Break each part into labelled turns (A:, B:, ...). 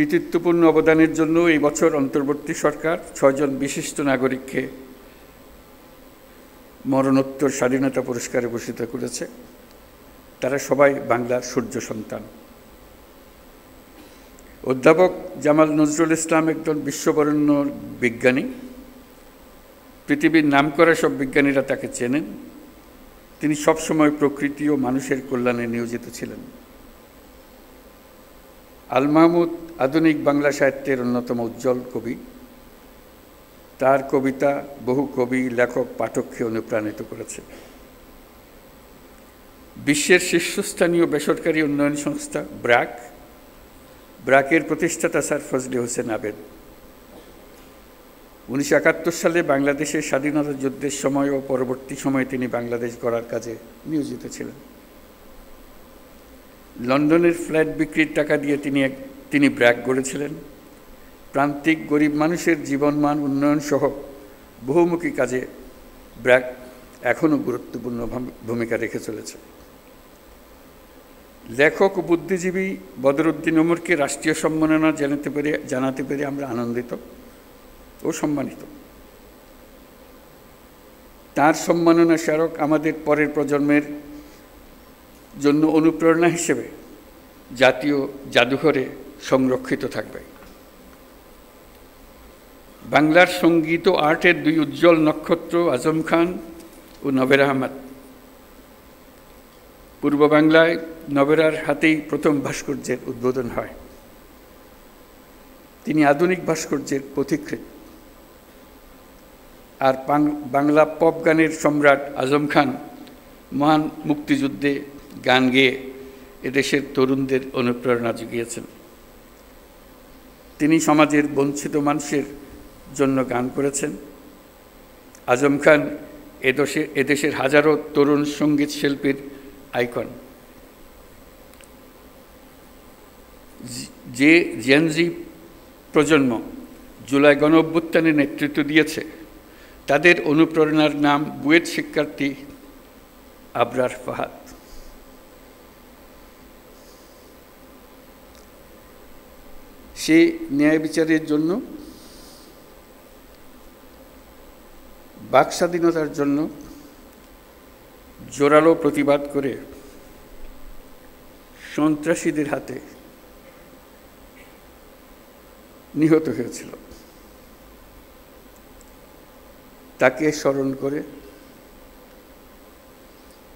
A: কৃতিত্বপূর্ণ অবদানের জন্য এই বছর অন্তর্বর্তী সরকার 6 জন বিশিষ্ট নাগরিককে মরণোত্তর স্বাধীনতা পুরস্কারে ভূষিত করেছে। তারা সবাই বাংলার সূর্য সন্তান। অধ্যাপক জামাল নজরুল ইসলাম একজন বিশ্ববরেণ্য বিজ্ঞানী। পৃথিবীর নামকরা সব বিজ্ঞানীরা তাকে চেনেন। তিনি সবসময় প্রকৃতি ও মানুষের কল্যাণে নিয়োজিত ছিলেন। আল মাহমুদ আধুনিক বাংলা সাহিত্যের অন্যতম উজ্জ্বল কবি। তার কবিতা বহু কবি, লেখক, পাঠককে অনুপ্রাণিত করেছে। বিশ্বের শীর্ষস্থানীয় বেসরকারি উন্নয়ন সংস্থা ব্র্যাকের প্রতিষ্ঠাতা স্যার ফজলে হোসেন আবেদ 1971 সালে বাংলাদেশের স্বাধীনতা যুদ্ধের সময় ও পরবর্তী সময়ে তিনি বাংলাদেশ গড়ার কাজে নিয়োজিত ছিলেন। লন্ডনের ফ্ল্যাট বিক্রির টাকা দিয়ে তিনি ব্র্যাক গড়েছিলেন। প্রান্তিক গরিব মানুষের জীবনমান উন্নয়ন সহ বহুমুখী কাজে ব্র্যাক এখনও গুরুত্বপূর্ণ ভূমিকা রেখে চলেছে। লেখক ও বুদ্ধিজীবী বদরুদ্দিন ওমরকে রাষ্ট্রীয় সম্মাননা জানাতে পেরে আমরা আনন্দিত ও সম্মানিত। তার সম্মাননা স্মারক আমাদের পরের প্রজন্মের জন্য অনুপ্রেরণা হিসেবে জাতীয় জাদুঘরে সংরক্ষিত থাকবে। বাংলার সঙ্গীত ও আর্টের দুই উজ্জ্বল নক্ষত্র আজম খান ও নবের আহমদ। পূর্ব বাংলায় নবেরার হাতেই প্রথম ভাস্কর্যের উদ্বোধন হয়। তিনি আধুনিক ভাস্কর্যের পথিকৃৎ। আর বাংলা পপ গানের সম্রাট আজম খান মহান মুক্তিযুদ্ধে গান গেয়ে এদেশের তরুণদের অনুপ্রেরণা জুগিয়েছেন। তিনি সমাজের বঞ্চিত মানুষের জন্য গান করেছেন। আজম খান এদেশের হাজারো তরুণ সঙ্গীত শিল্পীর আইকন। যে জেনজি প্রজন্ম জুলাই গণঅভ্যুত্থানে নেতৃত্ব দিয়েছে তাদের অনুপ্রেরণার নাম বুয়েট শিক্ষার্থী আবরার ফাহাদ। সে ন্যায় বিচারের জন্য, বাক স্বাধীনতার জন্য জোরালো প্রতিবাদ করে সন্ত্রাসীদের হাতে নিহত হয়েছিল। তাকে স্মরণ করে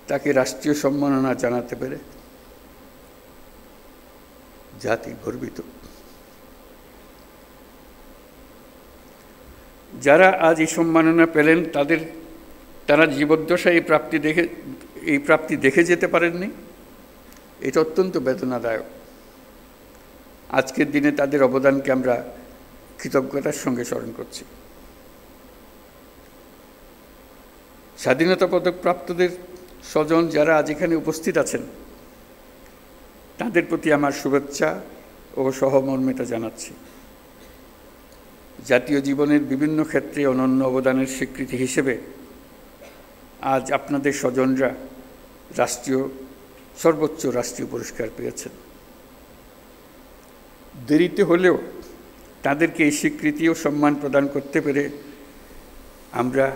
A: তাকে রাষ্ট্রীয় সম্মাননা জানাতে পেরে জাতি গর্বিত। যারা আজ এই সম্মাননা পেলেন তারা জীবদ্দশায় এই প্রাপ্তি দেখে যেতে পারেননি। এটা অত্যন্ত বেদনাদায়ক। আজকের দিনে তাদের অবদানকে আমরা কৃতজ্ঞতার সঙ্গে স্মরণ করছি। স্বাধীনতা পদক প্রাপ্তদের স্বজন যারা আজ এখানে উপস্থিত আছেন তাদের প্রতি আমার শুভেচ্ছা ও সহমর্মিতা জানাচ্ছি। জাতীয় জীবনের বিভিন্ন ক্ষেত্রে অনন্য অবদানের স্বীকৃতি হিসেবে আজ আপনাদের স্বজনরা সর্বোচ্চ রাষ্ট্রীয় পুরস্কার পেয়েছেন। দেরিতে হলেও তাদেরকে এই স্বীকৃতি ও সম্মান প্রদান করতে পেরে আমরা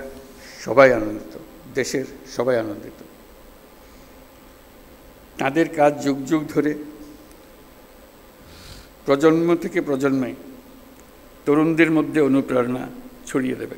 A: সবাই আনন্দিত, দেশের সবাই আনন্দিত। তাদের কাজ যুগ যুগ ধরে প্রজন্ম থেকে প্রজন্মে তরুণদের মধ্যে অনুপ্রেরণা ছড়িয়ে দেবে।